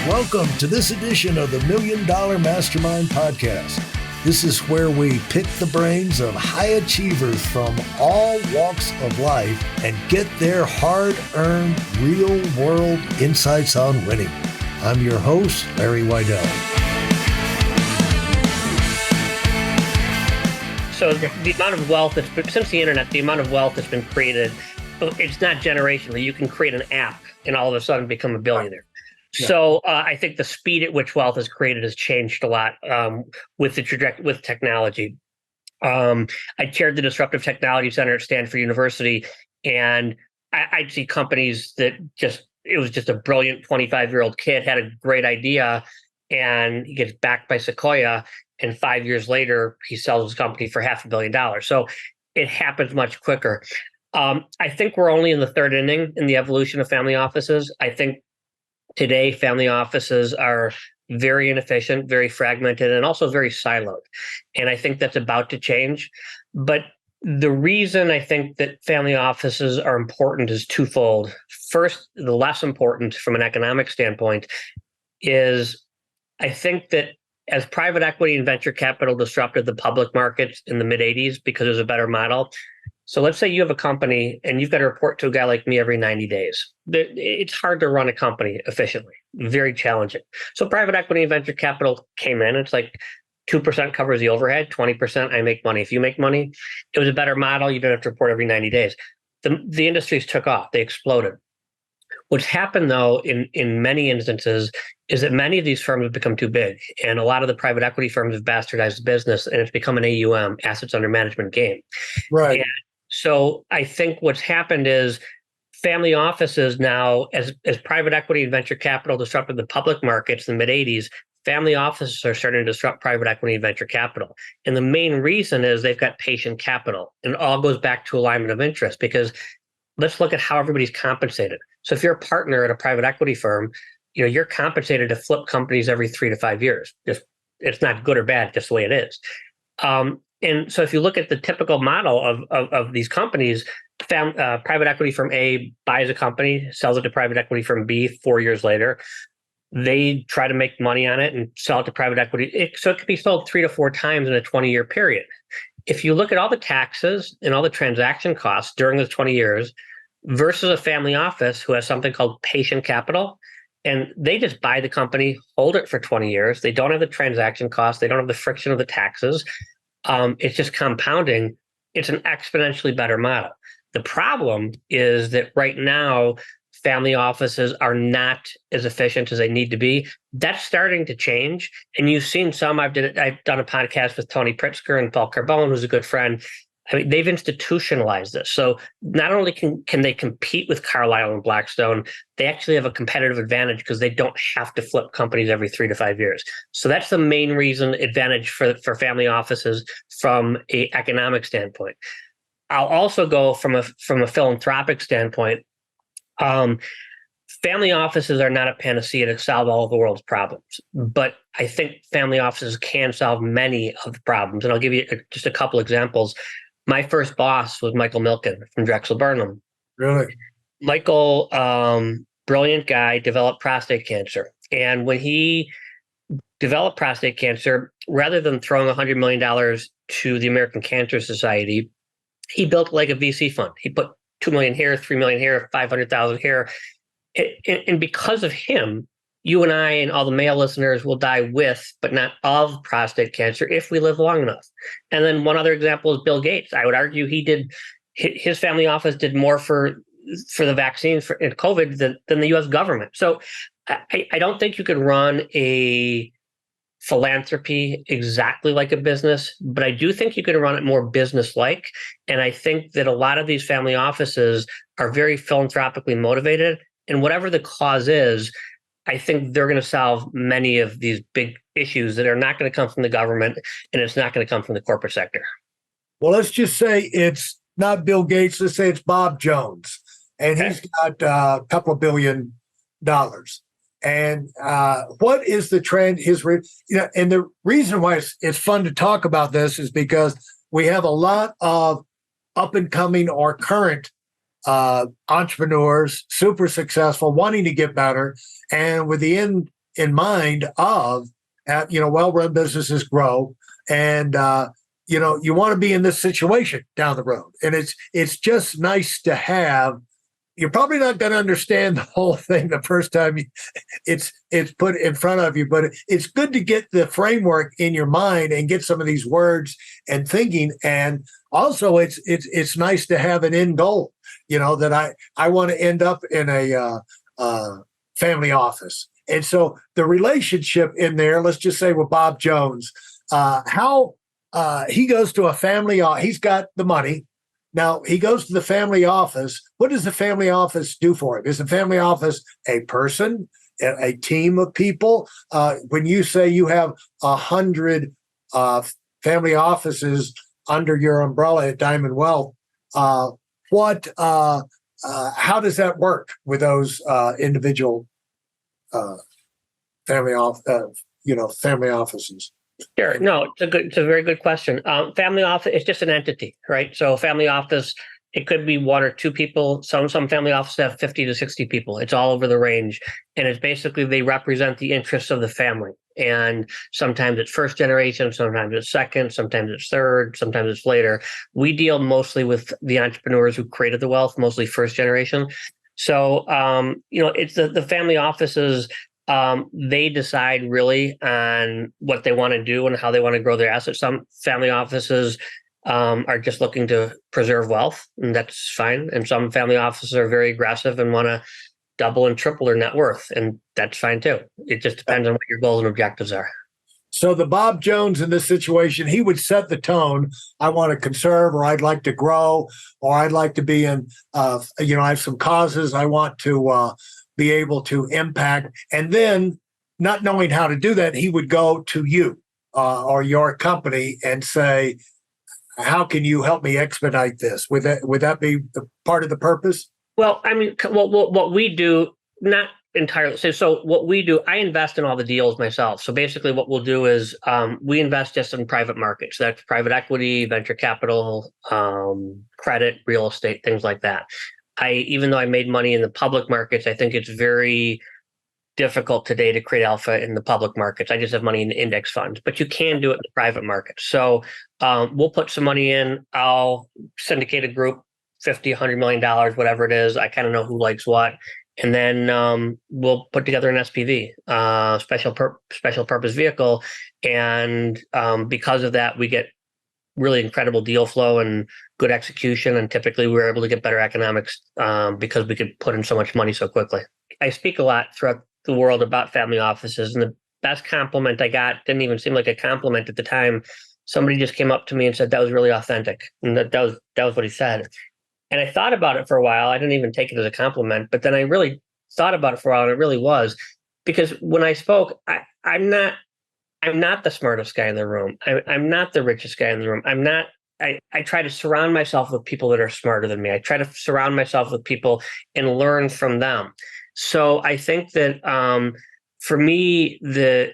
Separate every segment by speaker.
Speaker 1: Welcome to this edition of the Million Dollar Mastermind podcast. This is where we pick the brains of high achievers from all walks of life and get their hard-earned, real-world insights on winning. I'm your host, Larry Weidel.
Speaker 2: So the amount of wealth that's been, since the internet, the amount of wealth that's been created, it's not generationally. You can create an app and all of a sudden become a billionaire. Yeah. So I think the speed at which wealth is created has changed a lot with technology. I chaired the Disruptive Technology Center at Stanford University, and I'd see companies that it was just a brilliant 25-year-old kid had a great idea, and he gets backed by Sequoia, and 5 years later, he sells his company for $500 million. So it happens much quicker. I think we're only in the third inning in the evolution of family offices. I think today, family offices are very inefficient, very fragmented, and also very siloed. And I think that's about to change. But the reason I think that family offices are important is twofold. First, the less important from an economic standpoint is I think that as private equity and venture capital disrupted the public markets in the mid-'80s because it was a better model. So let's say you have a company and you've got to report to a guy like me every 90 days. It's hard to run a company efficiently, very challenging. So private equity and venture capital came in. It's like 2% covers the overhead, 20% I make money. If you make money, it was a better model. You don't have to report every 90 days. The industries took off. They exploded. What's happened, though, in many instances is that many of these firms have become too big. And a lot of the private equity firms have bastardized the business, and it's become an AUM, assets under management game.
Speaker 1: Right.
Speaker 2: And so I think what's happened is family offices now, as private equity and venture capital disrupted the public markets in the mid-'80s, family offices are starting to disrupt private equity and venture capital. And the main reason is they've got patient capital. And it all goes back to alignment of interest, because let's look at how everybody's compensated. So if you're a partner at a private equity firm, you're compensated to flip companies every 3 to 5 years. It's not good or bad, just the way it is. And so if you look at the typical model of these companies, private equity firm A buys a company, sells it to private equity firm B 4 years later. They try to make money on it and sell it to private equity. So it could be sold 3 to 4 times in a 20-year period. If you look at all the taxes and all the transaction costs during those 20 years versus a family office who has something called patient capital, and they just buy the company, hold it for 20 years. They don't have the transaction costs. They don't have the friction of the taxes. It's just compounding. It's an exponentially better model. The problem is that right now, family offices are not as efficient as they need to be. That's starting to change. And you've seen some. I've done a podcast with Tony Pritzker and Paul Carbone, who's a good friend. I mean, they've institutionalized this. So not only can they compete with Carlyle and Blackstone, they actually have a competitive advantage because they don't have to flip companies every 3 to 5 years. So that's the main advantage for family offices from an economic standpoint. I'll also go from a philanthropic standpoint. Family offices are not a panacea to solve all of the world's problems, but I think family offices can solve many of the problems. And I'll give you just a couple examples. My first boss was Michael Milken from Drexel Burnham.
Speaker 1: Really?
Speaker 2: Michael, brilliant guy, developed prostate cancer. And when he developed prostate cancer, rather than throwing $100 million to the American Cancer Society, he built like a VC fund. He put $2 million here, $3 million here, $500,000 here. And because of him, you and I and all the male listeners will die with, but not of, prostate cancer if we live long enough. And then one other example is Bill Gates. I would argue his family office did more for the vaccine in COVID than the U.S. government. So I don't think you could run a philanthropy exactly like a business, but I do think you can run it more business-like. And I think that a lot of these family offices are very philanthropically motivated. And whatever the cause is, I think they're going to solve many of these big issues that are not going to come from the government, and it's not going to come from the corporate sector.
Speaker 1: Well, let's just say it's not Bill Gates. Let's say it's Bob Jones, and he's got a couple of $1 billion. And what is the trend? And the reason why it's fun to talk about this is because we have a lot of up and coming or current entrepreneurs, super successful, wanting to get better. And with the in mind of, well-run businesses grow, and you want to be in this situation down the road. And it's just nice to have. You're probably not going to understand the whole thing the first time it's put in front of you, but it's good to get the framework in your mind and get some of these words and thinking. And also, it's nice to have an end goal. That I want to end up in a family office. And so the relationship in there, let's just say with Bob Jones, how he goes to a family, he's got the money. Now, he goes to the family office. What does the family office do for him? Is the family office a person, a team of people? When you say you have 100 family offices under your umbrella at Diamond Wealth, how does that work with those individual family offices?
Speaker 2: Sure. No, it's a very good question. Family office is just an entity, right? So family office, it could be one or two people. Some family offices have 50 to 60 people. It's all over the range. And it's basically, they represent the interests of the family. And sometimes it's first generation, sometimes it's second, sometimes it's third, sometimes it's later. We deal mostly with the entrepreneurs who created the wealth, mostly first generation. So, it's the family offices. They decide really on what they want to do and how they want to grow their assets. Some family offices are just looking to preserve wealth, and that's fine. And some family offices are very aggressive and want to double and triple their net worth, and that's fine too. It just depends on what your goals and objectives are.
Speaker 1: So the Bob Jones in this situation, he would set the tone. I want to conserve, or I'd like to grow, or I'd like to be in, I have some causes I want to be able to impact. And then, not knowing how to do that, he would go to you or your company and say, how can you help me expedite this? Would that be part of the purpose?
Speaker 2: Well, I mean, what we do, not entirely. So what we do, I invest in all the deals myself. So basically what we'll do is we invest just in private markets. That's private equity, venture capital, credit, real estate, things like that. Even though I made money in the public markets, I think it's very difficult today to create alpha in the public markets. I just have money in the index funds, but you can do it in the private markets. So we'll put some money in. I'll syndicate a group, $50, $100 million, whatever it is. I kind of know who likes what. And then we'll put together an SPV, special purpose vehicle. And because of that, we get really incredible deal flow and good execution. And typically we're able to get better economics because we could put in so much money so quickly. I speak a lot throughout the world about family offices, and the best compliment I got didn't even seem like a compliment at the time. Somebody just came up to me and said, that was really authentic. And that was what he said. And I thought about it for a while. I didn't even take it as a compliment, but then I really thought about it for a while, and it really was. Because when I spoke, I'm not the smartest guy in the room. I'm not the richest guy in the room. I try to surround myself with people that are smarter than me. I try to surround myself with people and learn from them. So I think that for me, the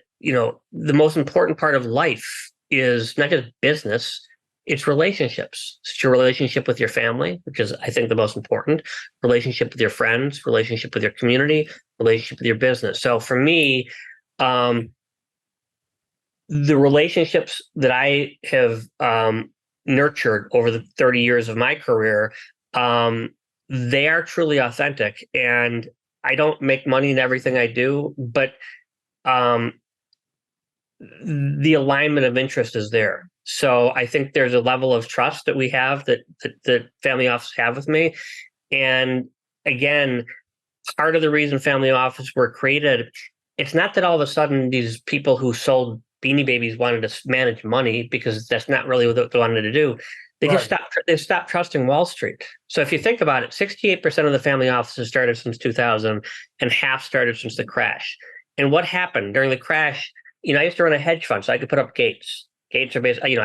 Speaker 2: most important part of life is not just business, it's relationships. It's your relationship with your family, which is, I think, the most important, relationship with your friends, relationship with your community, relationship with your business. So for me, the relationships that I have nurtured over the 30 years of my career, they are truly authentic. And I don't make money in everything I do, but the alignment of interest is there. So I think there's a level of trust that we have that family office have with me. And again, part of the reason family office were created, it's not that all of a sudden these people who sold Beanie Babies wanted to manage money, because that's not really what they wanted to do. They just stopped trusting Wall Street. So if you think about it, 68% of the family offices started since 2000, and half started since the crash. And what happened during the crash? I used to run a hedge fund, so I could put up gates. Gates are basically,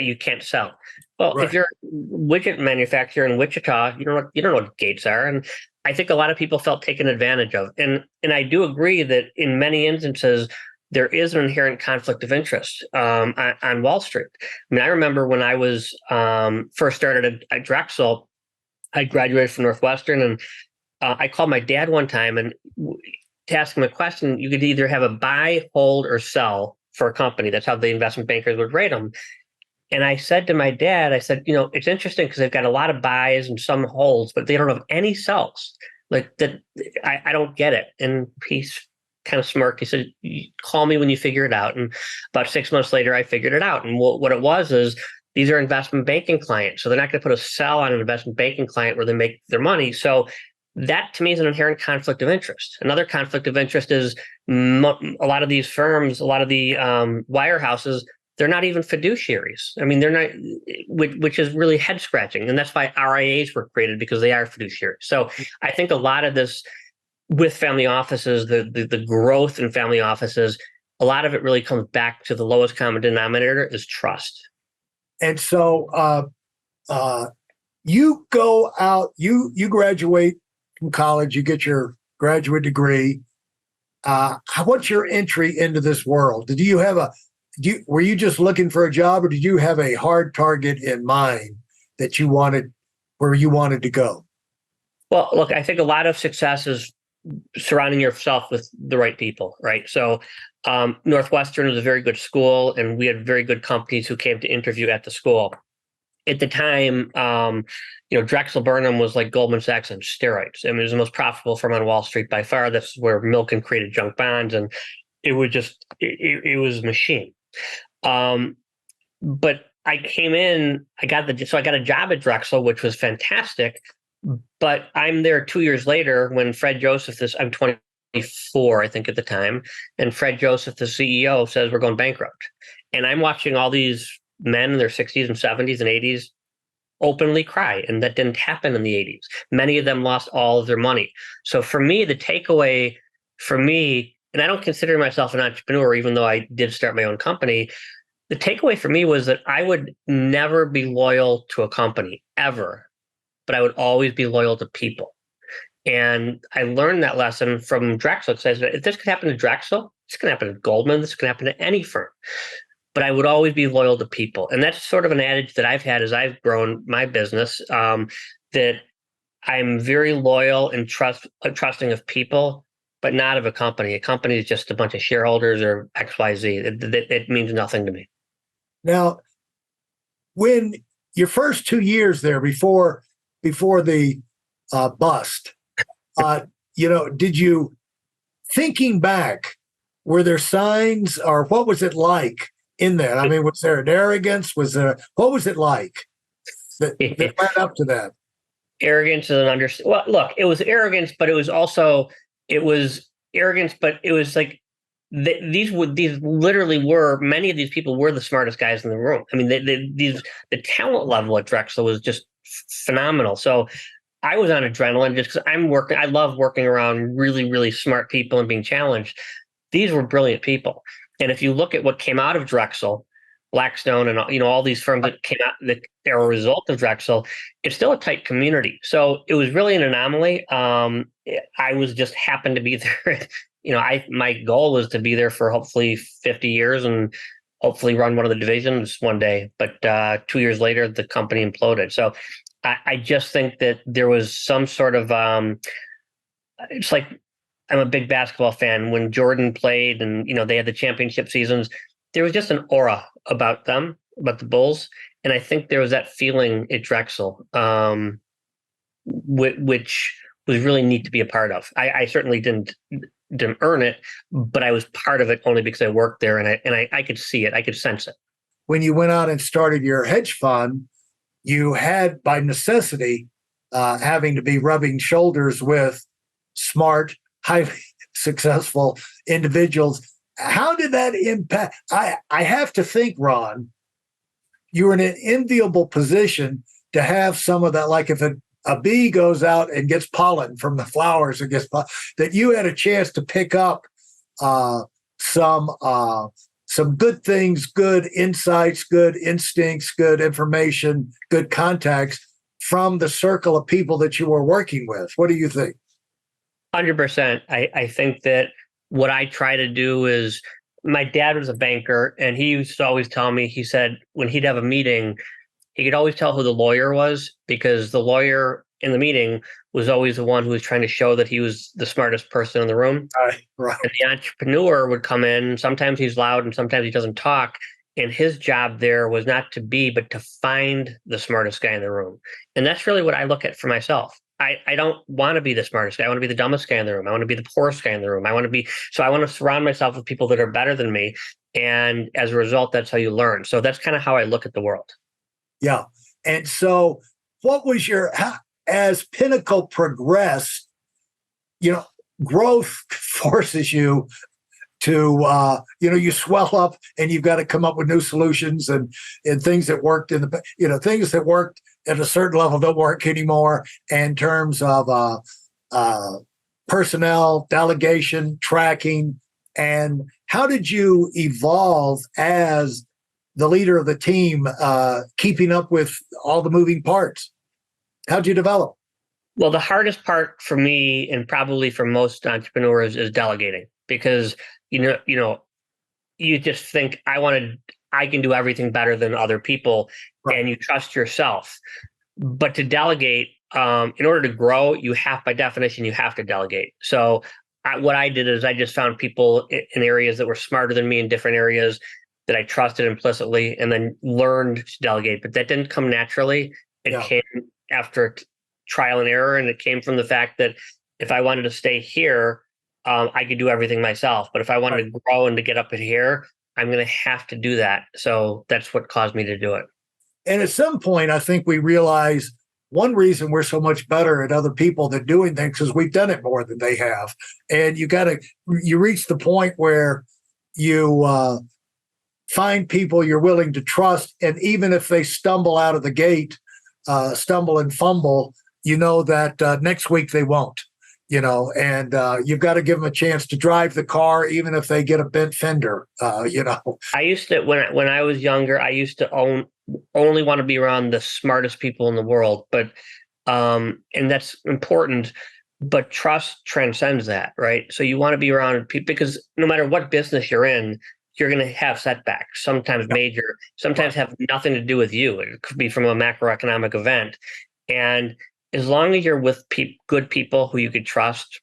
Speaker 2: you can't sell. Well, if you're a widget manufacturer in Wichita, you don't know what gates are. And I think a lot of people felt taken advantage of. And I do agree that in many instances, there is an inherent conflict of interest on Wall Street. I mean, I remember when I was first started at Drexel, I graduated from Northwestern, and I called my dad one time, and to ask him a question, you could either have a buy, hold, or sell for a company. That's how the investment bankers would rate them. And I said to my dad, I said, it's interesting because they've got a lot of buys and some holds, but they don't have any sells. Like that, I don't get it. And he's kind of smirked. He said, call me when you figure it out. And about 6 months later, I figured it out. And what it was is these are investment banking clients. So they're not going to put a sell on an investment banking client where they make their money. So that to me is an inherent conflict of interest. Another conflict of interest is a lot of these firms, a lot of the wirehouses, they're not even fiduciaries. I mean, they're not, which is really head scratching. And that's why RIAs were created, because they are fiduciaries. So I think a lot of this with family offices, the growth in family offices, a lot of it really comes back to the lowest common denominator is trust.
Speaker 1: And so you go out, you graduate from college, you get your graduate degree. What's your entry into this world? Did you have were you just looking for a job, or did you have a hard target in mind that you wanted, where you wanted to go?
Speaker 2: Well, look, I think a lot of success is surrounding yourself with the right people, right? So Northwestern was a very good school, and we had very good companies who came to interview at the school. At the time, Drexel Burnham was like Goldman Sachs on steroids. I mean, it was the most profitable firm on Wall Street by far. That's where Milken created junk bonds, and it was just, it was a machine. But I came in, I got a job at Drexel, which was fantastic. But I'm there 2 years later when Fred Joseph, I'm 24, I think at the time, and Fred Joseph, the CEO, says we're going bankrupt. And I'm watching all these men in their 60s and 70s and 80s openly cry, and that didn't happen in the 80s. Many of them lost all of their money. So for me, the takeaway for me, and I don't consider myself an entrepreneur, even though I did start my own company, the takeaway for me was that I would never be loyal to a company, ever, but I would always be loyal to people. And I learned that lesson from Drexel. It says, if this could happen to Drexel, this can happen to Goldman, this can happen to any firm. But I would always be loyal to people. And that's sort of an adage that I've had as I've grown my business, that I'm very loyal and trusting of people, but not of a company. A company is just a bunch of shareholders or XYZ. It means nothing to me.
Speaker 1: Now, when your first 2 years there before the bust, did you, thinking back, were there signs, or what was it like in that? I mean, was there an arrogance? What was it like that led up to that?
Speaker 2: Arrogance is an understatement. Well, look, it was arrogance, but it was arrogance, but it was like, these literally were, many of these people were the smartest guys in the room. I mean, the talent level at Drexel was just phenomenal. So I was on adrenaline just because I love working around really, really smart people and being challenged. These were brilliant people. And if you look at what came out of Drexel, Blackstone and all these firms that came out that are a result of Drexel, it's still a tight community. So it was really an anomaly. I was just happened to be there. My goal was to be there for hopefully 50 years and hopefully run one of the divisions one day. But 2 years later, the company imploded. So I just think that there was some sort of, it's like, I'm a big basketball fan. When Jordan played and, they had the championship seasons, there was just an aura about them, about the Bulls. And I think there was that feeling at Drexel, which was really neat to be a part of. I certainly didn't earn it, but I was part of it only because I worked there, and I could see it. I could sense it.
Speaker 1: When you went out and started your hedge fund, you had, by necessity, having to be rubbing shoulders with smart, highly successful individuals. How did that impact? I have to think, Ron, you were in an enviable position to have some of that. Like if a bee goes out and gets pollen from the flowers, that you had a chance to pick up some good things, good insights, good instincts, good information, good contacts from the circle of people that you were working with. What do you think?
Speaker 2: 100%. I think that what I try to do is, my dad was a banker, and he used to always tell me, he said when he'd have a meeting, he could always tell who the lawyer was, because the lawyer in the meeting was always the one who was trying to show that he was the smartest person in the room.
Speaker 1: Right.
Speaker 2: And the entrepreneur would come in. Sometimes he's loud and sometimes he doesn't talk. And his job there was not to be, but to find the smartest guy in the room. And that's really what I look at for myself. I don't want to be the smartest guy. I want to be the dumbest guy in the room. I want to be the poorest guy in the room. I want to surround myself with people that are better than me. And as a result, that's how you learn. So that's kind of how I look at the world.
Speaker 1: Yeah. And so what was as Pinnacle progressed, growth forces you to, you swell up and you've got to come up with new solutions and things that worked things that worked at a certain level don't work anymore in terms of personnel, delegation, tracking. And how did you evolve as the leader of the team, keeping up with all the moving parts? How'd you develop?
Speaker 2: Well, the hardest part for me, and probably for most entrepreneurs, is delegating, because you just think I can do everything better than other people, right, and you trust yourself. But to delegate, in order to grow, by definition, you have to delegate. So what I did is I just found people in areas that were smarter than me in different areas that I trusted implicitly, and then learned to delegate. But that didn't come naturally. It came after trial and error, and it came from the fact that if I wanted to stay here, I could do everything myself. But if I wanted to grow and to get up in here, I'm going to have to do that. So that's what caused me to do it.
Speaker 1: And at some point, I think we realize one reason we're so much better at other people than doing things is we've done it more than they have. And you reach the point where you find people you're willing to trust. And even if they stumble out of the gate, stumble and fumble, that next week they won't. And you've got to give them a chance to drive the car, even if they get a bent fender.
Speaker 2: I used to, when I was younger, I used to only want to be around the smartest people in the world, but and that's important. But trust transcends that, right? So you want to be around people, because no matter what business you're in, you're going to have setbacks, sometimes major, sometimes have nothing to do with you. It could be from a macroeconomic event, and as long as you're with good people who you could trust,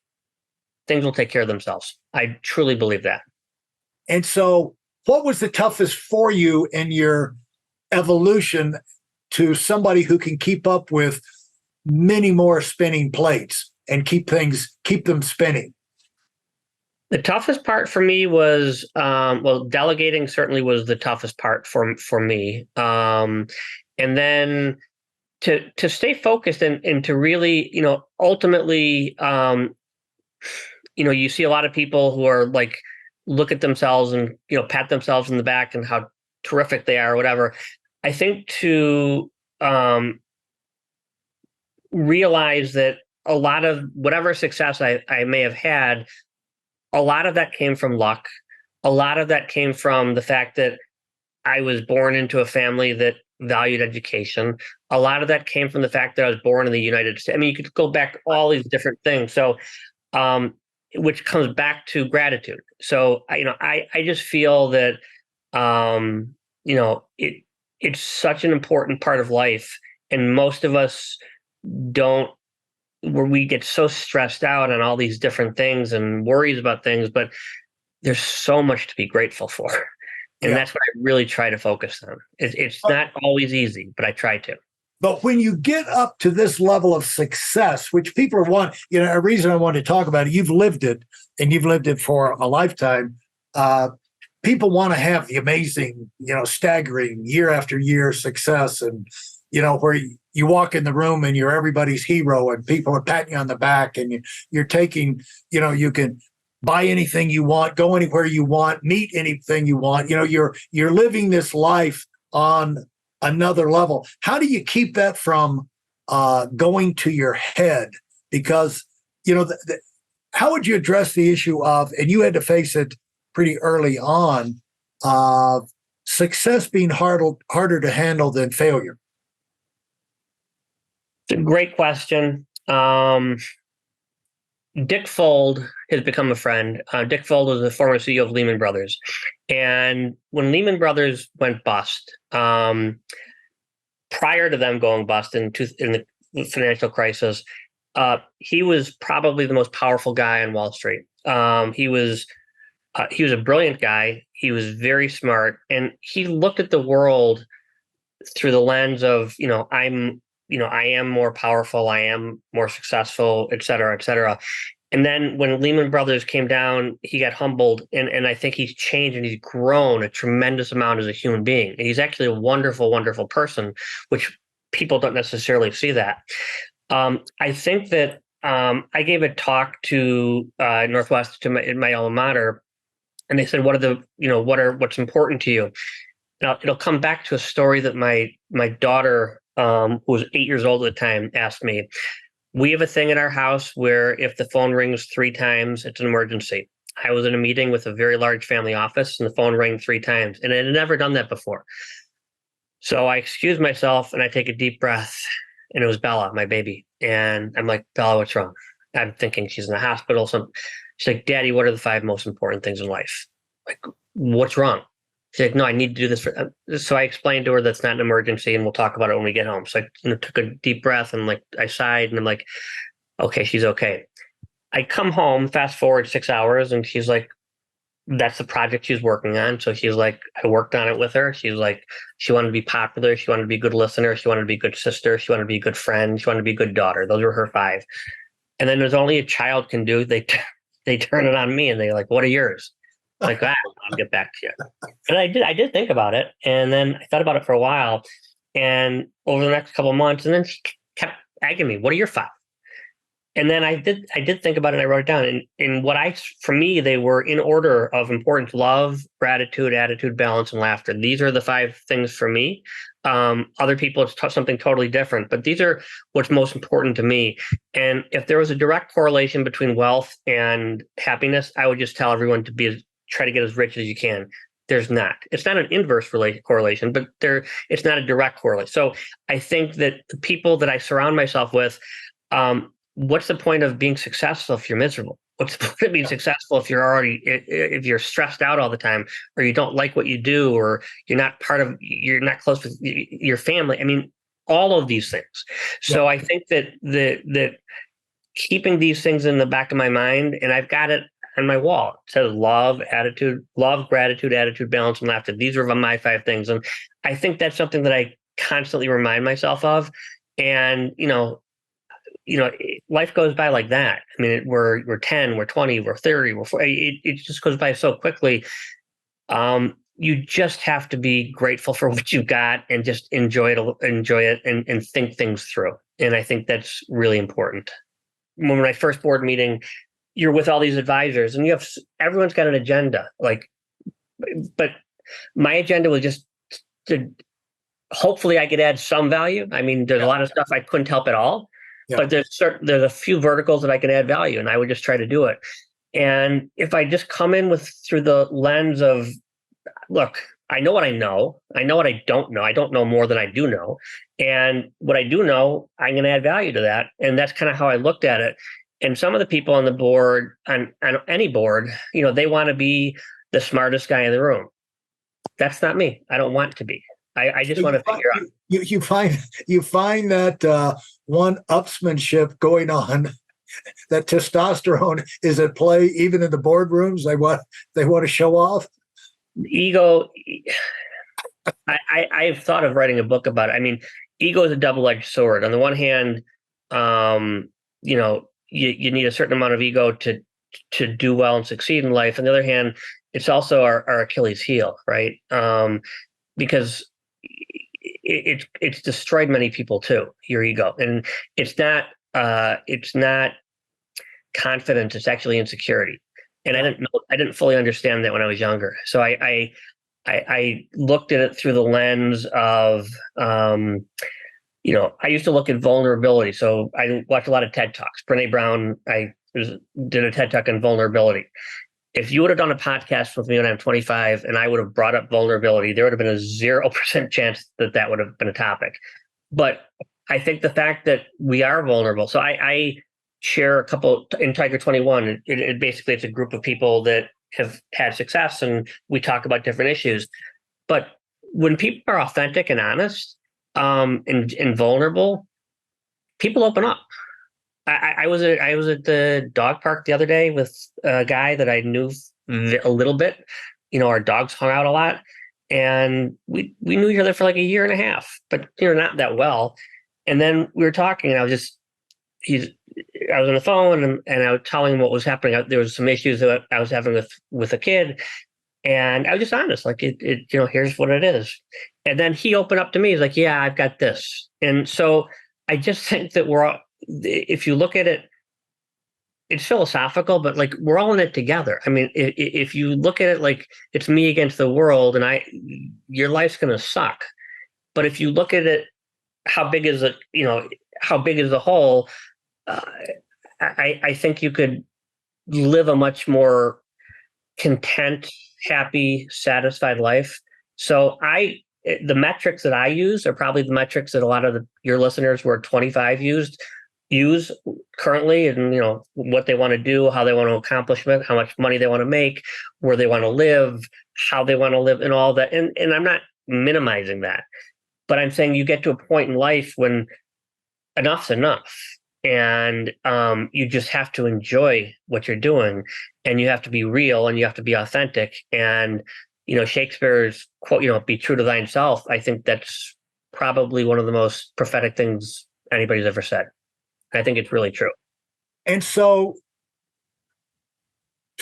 Speaker 2: things will take care of themselves. I truly believe that.
Speaker 1: And so what was the toughest for you in your evolution to somebody who can keep up with many more spinning plates and keep them spinning?
Speaker 2: The toughest part for me was, delegating certainly was the toughest part for me. And then to stay focused and to really, ultimately, you see a lot of people who are like, look at themselves and, pat themselves in the back and how terrific they are or whatever. I think to realize that a lot of whatever success I may have had, a lot of that came from luck. A lot of that came from the fact that I was born into a family that valued education. A lot of that came from the fact that I was born in the United States. I mean, you could go back to all these different things. So, which comes back to gratitude. So, I just feel that, it's such an important part of life, and most of us don't. Where we get so stressed out on all these different things and worries about things, but there's so much to be grateful for. And that's what I really try to focus on. It's not always easy, but I try to.
Speaker 1: But when you get up to this level of success, which people want, a reason I want to talk about it, you've lived it, and you've lived it for a lifetime. People want to have the amazing, staggering year after year success, and, where you walk in the room and you're everybody's hero and people are patting you on the back, and you're taking, you can buy anything you want, go anywhere you want, meet anything you want. You're living this life on another level. How do you keep that from going to your head? Because, how would you address the issue of, and you had to face it pretty early on, success being harder to handle than failure?
Speaker 2: It's a great question. Dick Fold has become a friend. Dick Fold was the former CEO of Lehman Brothers. And when Lehman Brothers went bust, prior to them going bust in the financial crisis, he was probably the most powerful guy on Wall Street. He was a brilliant guy. He was very smart, and he looked at the world through the lens of, I am more powerful, I am more successful, et cetera, et cetera. And then when Lehman Brothers came down, he got humbled, and I think he's changed and he's grown a tremendous amount as a human being. And he's actually a wonderful, wonderful person, which people don't necessarily see that. I think that I gave a talk to Northwest, to my alma mater, and they said, what's important to you? Now, it'll come back to a story that my daughter, who was 8 years old at the time, asked me. We have a thing in our house where if the phone rings 3 times, it's an emergency. I was in a meeting with a very large family office, and the phone rang 3 times, and I had never done that before. So I excuse myself, and I take a deep breath, and it was Bella, my baby. And I'm like, Bella, what's wrong? I'm thinking she's in the hospital. She's like, Daddy, what are the 5 most important things in life? Like, what's wrong? She's like, no, I need to do this. So I explained to her that's not an emergency, and we'll talk about it when we get home. So I took a deep breath, and I sighed, and I'm like, okay, she's okay. I come home, fast forward 6 hours, and she's like, that's the project she's working on. So she's like, I worked on it with her. She's like, she wanted to be popular. She wanted to be a good listener. She wanted to be a good sister. She wanted to be a good friend. She wanted to be a good daughter. Those were her 5. And then there's only a child can do. They turn it on me, and they're like, what are yours? Like, I'll get back to you. And I did think about it. And then I thought about it for a while. And over the next couple of months, and then she kept asking me, what are your 5? And then I did think about it, and I wrote it down. And for me, they were in order of importance: love, gratitude, attitude, balance, and laughter. These are the 5 things for me. Other people, it's something totally different, but these are what's most important to me. And if there was a direct correlation between wealth and happiness, I would just tell everyone to try to get as rich as you can. There's not. It's not an inverse correlation, but it's not a direct correlation. So I think that the people that I surround myself with, what's the point of being successful if you're miserable? What's the point of being successful if if you're stressed out all the time, or you don't like what you do, or you're not close with your family? I mean, all of these things. So I think that keeping these things in the back of my mind, and I've got it on my wall. It says love, gratitude, attitude, balance, and laughter. These are my 5 things. And I think that's something that I constantly remind myself of. And, life goes by like that. I mean, we're 10, we're 20, we're 30, we're 40. It just goes by so quickly. You just have to be grateful for what you've got and just enjoy it and think things through. And I think that's really important. When my first board meeting, you're with all these advisors, and everyone's got an agenda. But my agenda was just to hopefully I could add some value. I mean, there's a lot of stuff I couldn't help at all, but there's a few verticals that I can add value, and I would just try to do it. And if I just come in through the lens of, look, I know what I know. I know what I don't know. I don't know more than I do know. And what I do know, I'm going to add value to that. And that's kind of how I looked at it. And some of the people on the board, on any board, they want to be the smartest guy in the room. That's not me. I don't want to be. I just want to figure out. You find that one-upsmanship going on, that testosterone is at play even in the boardrooms. They want to show off. Ego. I've thought of writing a book about it. I mean, ego is a double-edged sword. On the one hand, you need a certain amount of ego to do well and succeed in life. On the other hand, it's also our Achilles heel, right? Because it's destroyed many people too, your ego. And it's not confidence, it's actually insecurity. And I didn't fully understand that when I was younger. So I looked at it through the lens of, I used to look at vulnerability. So I watched a lot of TED Talks. Brene Brown, did a TED Talk on vulnerability. If you would have done a podcast with me when I'm 25 and I would have brought up vulnerability, there would have been a 0% chance that would have been a topic. But I think the fact that we are vulnerable. So I share a couple in Tiger 21. It basically, it's a group of people that have had success, and we talk about different issues. But when people are authentic and honest, and vulnerable, people open up. I was at the dog park the other day with a guy that I knew a little bit. Our dogs hung out a lot, and we knew each other for like a year and a half, but not that well. And then we were talking, and I was on the phone, and I was telling him what was happening. There was some issues that I was having with a kid, and I was just honest, like here's what it is. And then he opened up to me. He's like, "Yeah, I've got this." And so I just think that if you look at it, it's philosophical, but like we're all in it together. I mean, if you look at it like it's me against the world, and your life's going to suck. But if you look at it, how big is it? How big is the whole? I think you could live a much more content, happy, satisfied life. So the metrics that I use are probably the metrics that a lot of your listeners who are 25 use currently, and what they want to do, how they want to accomplish it, how much money they want to make, where they want to live, how they want to live, and all that. And I'm not minimizing that, but I'm saying you get to a point in life when enough's enough, and you just have to enjoy what you're doing, and you have to be real, and you have to be authentic. And Shakespeare's quote, "Be true to thyself." I think that's probably one of the most prophetic things anybody's ever said. I think it's really true.
Speaker 1: And so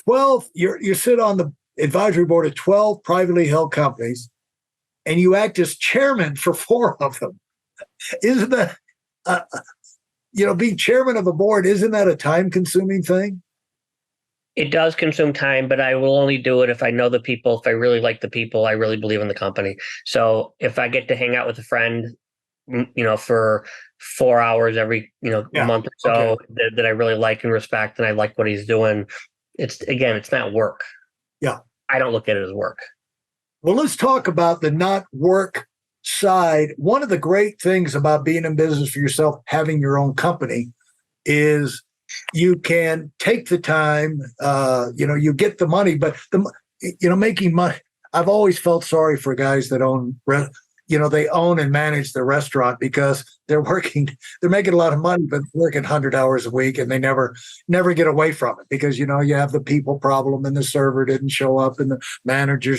Speaker 1: 12, you sit on the advisory board of 12 privately held companies, and you act as chairman for 4 of them. Isn't that, being chairman of a board, isn't that a time-consuming thing?
Speaker 2: It does consume time, but I will only do it if I know the people, if I really like the people, I really believe in the company. So if I get to hang out with a friend, for 4 hours every, month or so, okay, that I really like and respect, and I like what he's doing, it's not work.
Speaker 1: Yeah.
Speaker 2: I don't look at it as work.
Speaker 1: Well, let's talk about the not work side. One of the great things about being in business for yourself, having your own company, is you can take the time, you get the money, but making money. I've always felt sorry for guys that own, they own and manage the restaurant, because they're making a lot of money, but working 100 hours a week, and they never get away from it, because, you have the people problem, and the server didn't show up, and the manager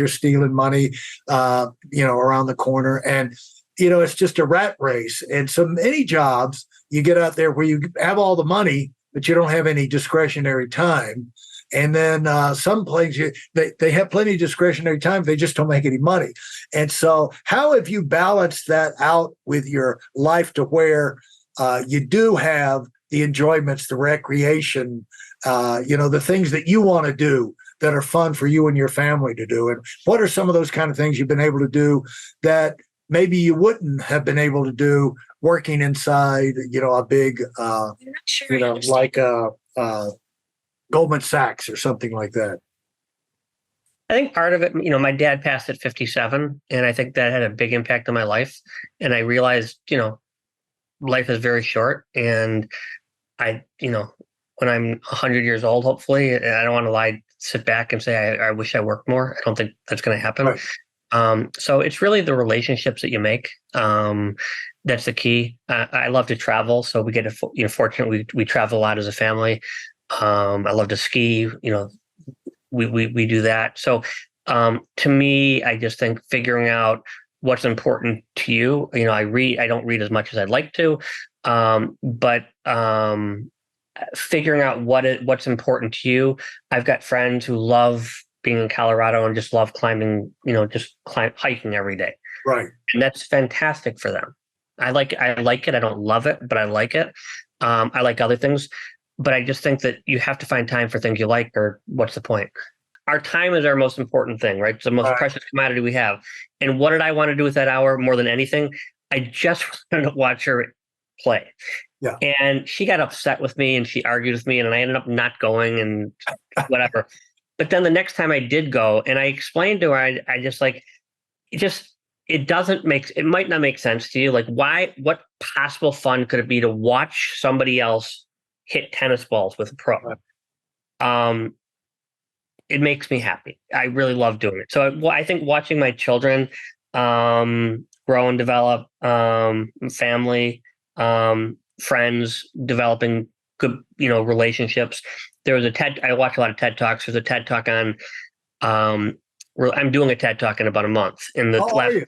Speaker 1: stealing money, around the corner. And, it's just a rat race. And so many jobs you get out there where you have all the money, but you don't have any discretionary time. And then some places, they have plenty of discretionary time. They just don't make any money. And so how have you balanced that out with your life to where you do have the enjoyments, the recreation, the things that you want to do that are fun for you and your family to do? And what are some of those kind of things you've been able to do that maybe you wouldn't have been able to do working inside, a big, like Goldman Sachs or something like that?
Speaker 2: I think part of it, my dad passed at 57, and I think that had a big impact on my life. And I realized, life is very short, and when I'm 100 years old, hopefully, I don't want to sit back and say, I wish I worked more. I don't think that's going to happen. Right. So it's really the relationships that you make. That's the key. I love to travel. So we get, fortunate, we travel a lot as a family. I love to ski, we do that. So to me, I just think figuring out what's important to you. I don't read as much as I'd like to, but figuring out what's important to you. I've got friends who love being in Colorado and just love climbing, hiking every day.
Speaker 1: Right.
Speaker 2: And that's fantastic for them. I like it. I don't love it, but I like it. I like other things. But I just think that you have to find time for things you like, or what's the point? Our time is our most important thing, right? It's the most precious commodity we have. And what did I want to do with that hour more than anything? I just wanted to watch her play.
Speaker 1: Yeah.
Speaker 2: And she got upset with me, and she argued with me, and I ended up not going and whatever. But then the next time I did go, and I explained to her, I just like, it might not make sense to you. Like, what possible fun could it be to watch somebody else hit tennis balls with a pro? It makes me happy. I really love doing it. So I think watching my children grow and develop, family, friends, developing good, relationships. There was I watch a lot of TED Talks. There's a TED Talk on, I'm doing a TED Talk in about a month. My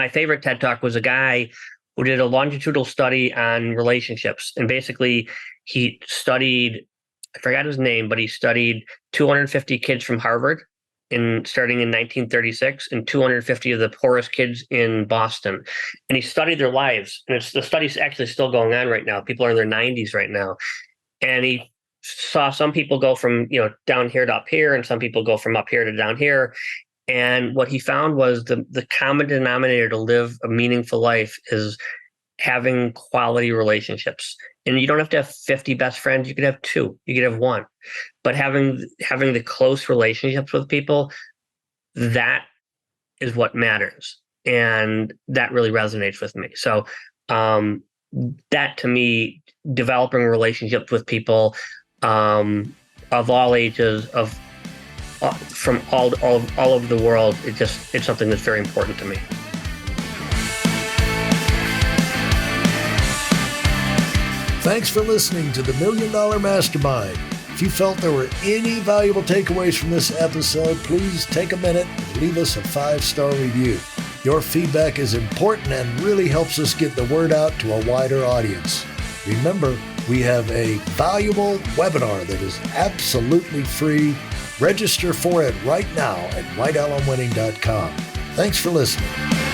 Speaker 2: favorite TED Talk was a guy who did a longitudinal study on relationships. And basically he studied, I forgot his name, but he studied 250 kids from Harvard starting in 1936 and 250 of the poorest kids in Boston. And he studied their lives. And the study's actually still going on right now. People are in their 90s right now. And he saw some people go from, down here to up here, and some people go from up here to down here. And what he found was the common denominator to live a meaningful life is having quality relationships. And you don't have to have 50 best friends. You could have 2, you could have 1, but having the close relationships with people, that is what matters. And that really resonates with me. So, that to me, developing relationships with people, of all ages, from all over the world, it's something that's very important to me.
Speaker 1: Thanks for listening to the Million Dollar Mastermind. If you felt there were any valuable takeaways from this episode, please take a minute and leave us a 5-star review. Your feedback is important and really helps us get the word out to a wider audience. Remember, we have a valuable webinar that is absolutely free. Register for it right now at weidelonwinning.com. Thanks for listening.